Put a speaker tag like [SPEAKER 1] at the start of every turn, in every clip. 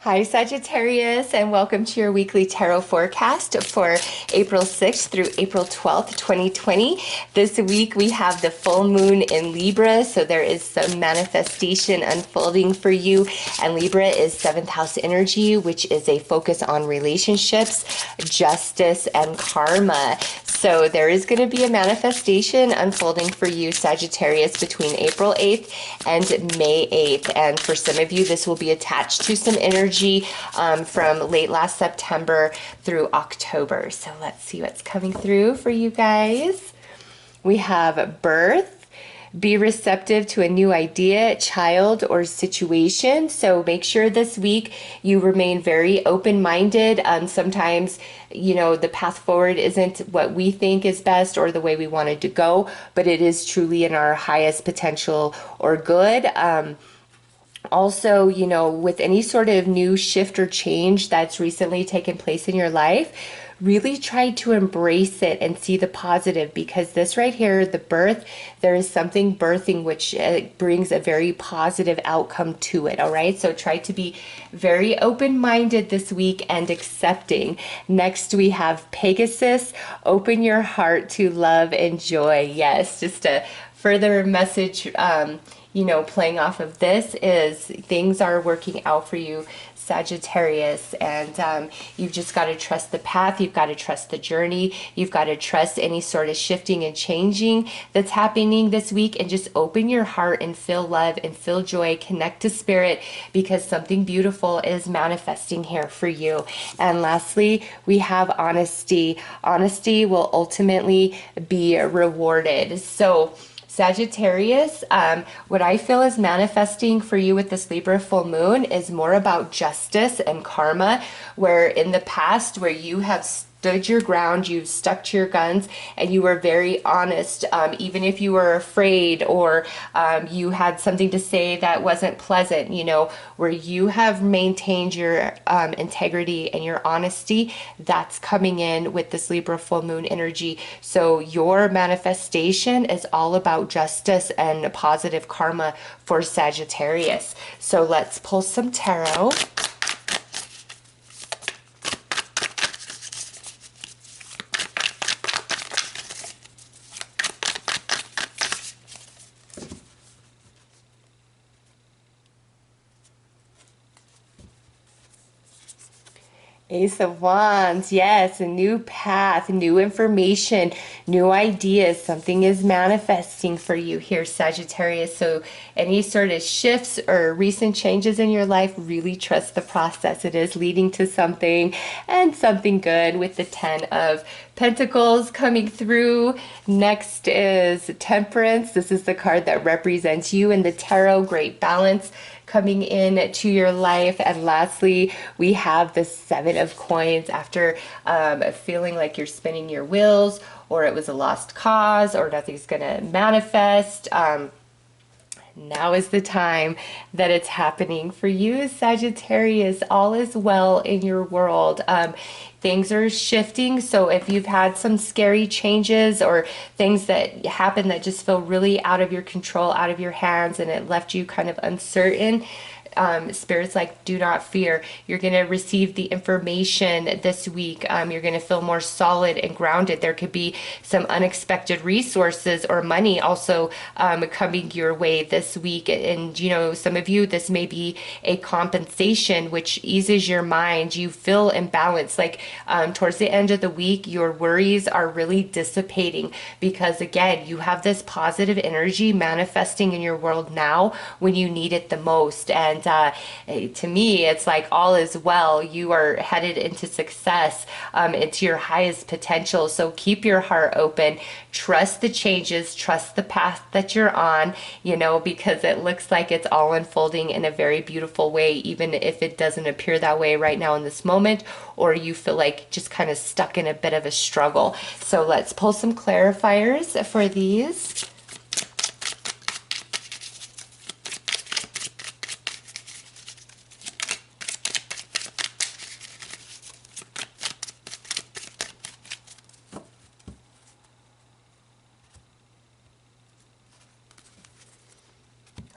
[SPEAKER 1] Hi, Sagittarius, and welcome to your weekly tarot forecast for April 6th through April 12th, 2020. This week we have the full moon in Libra, so there is some manifestation unfolding for you. And Libra is 7th house energy, which is a focus on relationships, justice, and karma. So there is going to be a manifestation unfolding for you, Sagittarius, between April 8th and May 8th. And for some of you, this will be attached to some energy from late last September through October. So let's see what's coming through for you guys. We have birth. Be receptive to a new idea, child, or situation. So make sure this week you remain very open-minded. Sometimes, the path forward isn't what we think is best or the way we wanted to go, but it is truly in our highest potential or good. Also, with any sort of new shift or change that's recently taken place in your life, really try to embrace it and see the positive, because this right here, the birth, there is something birthing which brings a very positive outcome to it. All right, so try to be very open-minded this week and accepting. Next, we have Pegasus. Open your heart to love and joy. Yes, just a further message playing off of this is things are working out for you, Sagittarius, and you've just got to trust the path. You've got to trust the journey. You've got to trust any sort of shifting and changing that's happening this week, and just open your heart and feel love and feel joy. Connect to spirit, because something beautiful is manifesting here for you. And lastly, we have honesty. Honesty will ultimately be rewarded. So Sagittarius, what I feel is manifesting for you with this Libra full moon is more about justice and karma, where in the past, where you have stood your ground, you've stuck to your guns, and you were very honest, even if you were afraid or you had something to say that wasn't pleasant, where you have maintained your integrity and your honesty. That's coming in with this Libra full moon energy. So your manifestation is all about justice and positive karma for Sagittarius. So let's pull some tarot. Ace of Wands, yes, a new path, new information, new ideas. Something is manifesting for you here, Sagittarius. So any sort of shifts or recent changes in your life, really trust the process. It is leading to something, and something good, with the 10 of Pentacles coming through. Next is Temperance. This is the card that represents you in the tarot. Great balance coming in to your life. And lastly, we have the 7 of Coins. After feeling like you're spinning your wheels, or it was a lost cause, or nothing's gonna manifest, now is the time that it's happening for you, Sagittarius. All is well in your world. Things are shifting. So if you've had some scary changes or things that happen that just feel really out of your control, out of your hands, and it left you kind of uncertain, Spirit's like, do not fear. You're going to receive the information this week. You're going to feel more solid and grounded. There could be some unexpected resources or money also coming your way this week. And, some of you, this may be a compensation which eases your mind. You feel imbalanced. Like towards the end of the week, your worries are really dissipating, because, again, you have this positive energy manifesting in your world now when you need it the most. And to me, it's like all is well. You are headed into success, into your highest potential. So keep your heart open. Trust the changes. Trust the path that you're on, because it looks like it's all unfolding in a very beautiful way, even if it doesn't appear that way right now in this moment, or you feel like just kind of stuck in a bit of a struggle. So let's pull some clarifiers for these.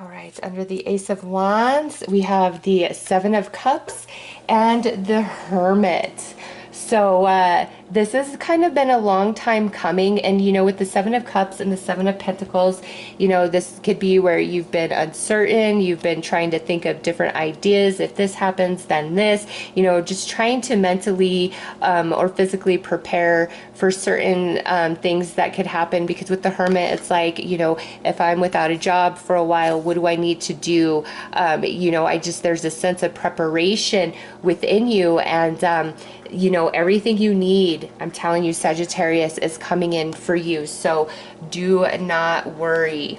[SPEAKER 1] All right, Under the Ace of Wands, we have the Seven of Cups and the Hermit. So this has kind of been a long time coming, and you know, with the Seven of Cups and the Seven of Pentacles, you know, this could be where you've been uncertain, you've been trying to think of different ideas. If this happens, then this, you know, just trying to mentally or physically prepare for certain things that could happen. Because with the Hermit, it's like, you know, if I'm without a job for a while, what do I need to do? You know, there's a sense of preparation within you, and you know, everything you need, I'm telling you, Sagittarius, is coming in for you. So do not worry.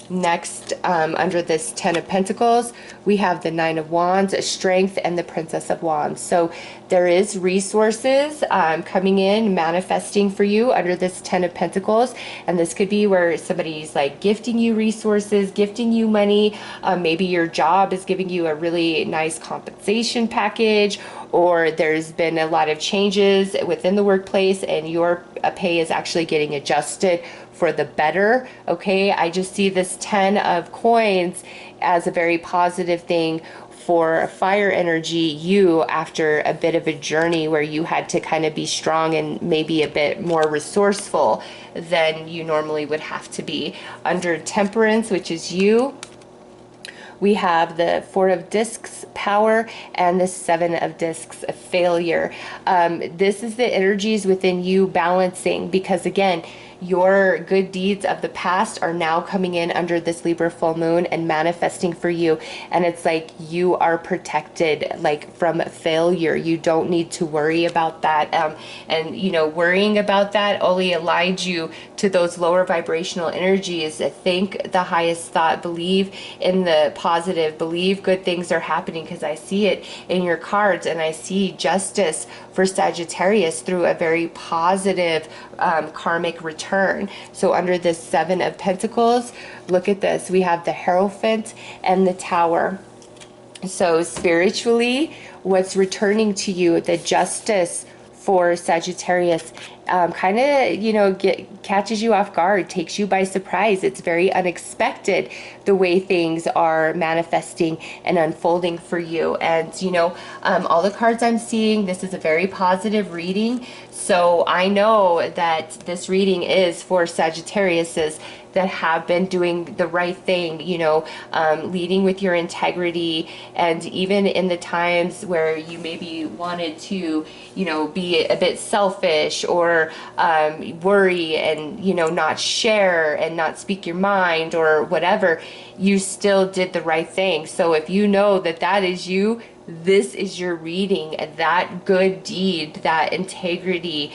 [SPEAKER 1] Next, under this Ten of Pentacles, we have the Nine of Wands, Strength, and the Princess of Wands. So there is resources coming in, manifesting for you under this Ten of Pentacles. And this could be where somebody's like gifting you resources, gifting you money. Maybe your job is giving you a really nice compensation package, or there's been a lot of changes within the workplace and your pay is actually getting adjusted for the better. Okay, I just see this 10 of coins as a very positive thing for fire energy, you, after a bit of a journey where you had to kind of be strong and maybe a bit more resourceful than you normally would have to be. Under Temperance, which is you, we have the Four of Discs, power, and the Seven of Discs, failure. This is the energies within you balancing, because again, your good deeds of the past are now coming in under this Libra full moon and manifesting for you. And it's like you are protected, like, from failure. You don't need to worry about that. And you know, worrying about that only aligns you to those lower vibrational energies. Think the highest thought, believe in the positive, believe good things are happening, because I see it in your cards, and I see justice for Sagittarius through a very positive karmic return. So under this Seven of Pentacles, look at this. We have the Hierophant and the Tower. So spiritually, what's returning to you, the justice for Sagittarius, kind of, you know, catches you off guard, takes you by surprise. It's very unexpected the way things are manifesting and unfolding for you. And you know, all the cards I'm seeing, this is a very positive reading. So I know that this reading is for Sagittariuses that have been doing the right thing, you know, leading with your integrity. And even in the times where you maybe wanted to, you know, be a bit selfish or worry and, you know, not share and not speak your mind or whatever, you still did the right thing. So if you know that that is you, this is your reading. That good deed, that integrity,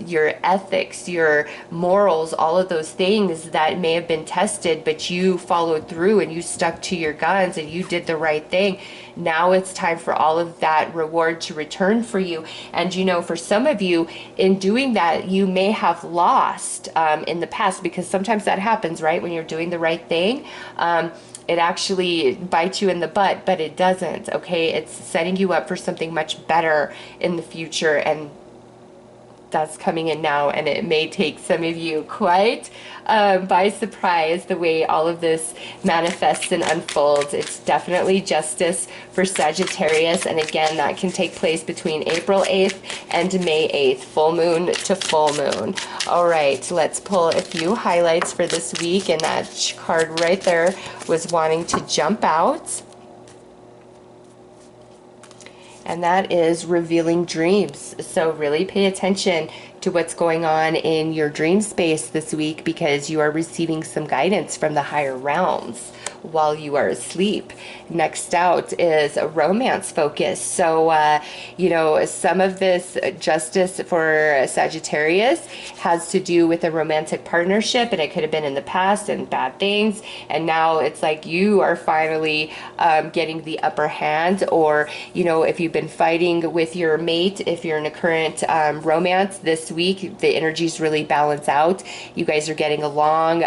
[SPEAKER 1] your ethics, your morals, all of those things that may have been tested, but you followed through and you stuck to your guns and you did the right thing. Now it's time for all of that reward to return for you. And you know, for some of you, in doing that, you may have lost in the past, because sometimes that happens, right? When you're doing the right thing, it actually bites you in the butt, but it doesn't, okay? It's setting you up for something much better in the future, and that's coming in now, and it may take some of you quite by surprise the way all of this manifests and unfolds. It's definitely justice for Sagittarius, and again, that can take place between April 8th and May 8th, full moon to full moon. All right, let's pull a few highlights for this week, and that card right there was wanting to jump out. And that is revealing dreams. So really pay attention to what's going on in your dream space this week, because you are receiving some guidance from the higher realms while you are asleep. Next out is a romance focus. So, you know, some of this justice for Sagittarius has to do with a romantic partnership, and it could have been in the past and bad things. And now it's like you are finally getting the upper hand, or, you know, if you've been fighting with your mate, if you're in a current romance this week, the energies really balance out. You guys are getting along.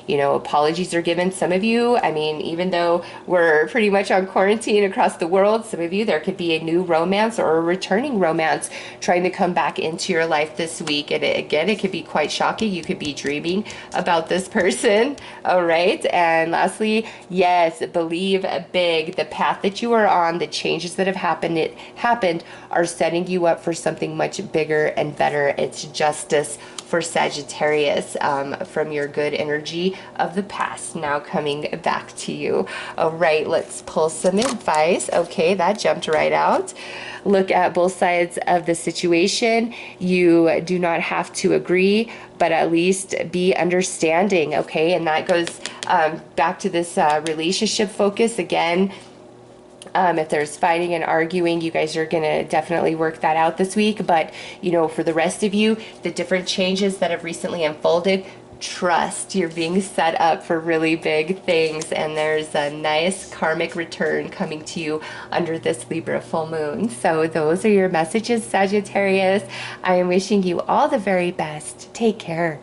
[SPEAKER 1] You know, apologies are given. Some of you, I mean, even though we're pretty much on quarantine across the world, some of you, there could be a new romance or a returning romance trying to come back into your life this week. And again, it could be quite shocking. You could be dreaming about this person. All right. And lastly, yes, believe big. The path that you are on, the changes that have happened are setting you up for something much bigger and better. It's justice for Sagittarius, from your good energy of the past now coming back to you. All right, let's pull some advice. Okay, that jumped right out. Look at both sides of the situation. You do not have to agree, but at least be understanding. Okay, and that goes back to this relationship focus again. If there's fighting and arguing, you guys are going to definitely work that out this week. But, you know, for the rest of you, the different changes that have recently unfolded, trust you're being set up for really big things. And there's a nice karmic return coming to you under this Libra full moon. So those are your messages, Sagittarius. I am wishing you all the very best. Take care.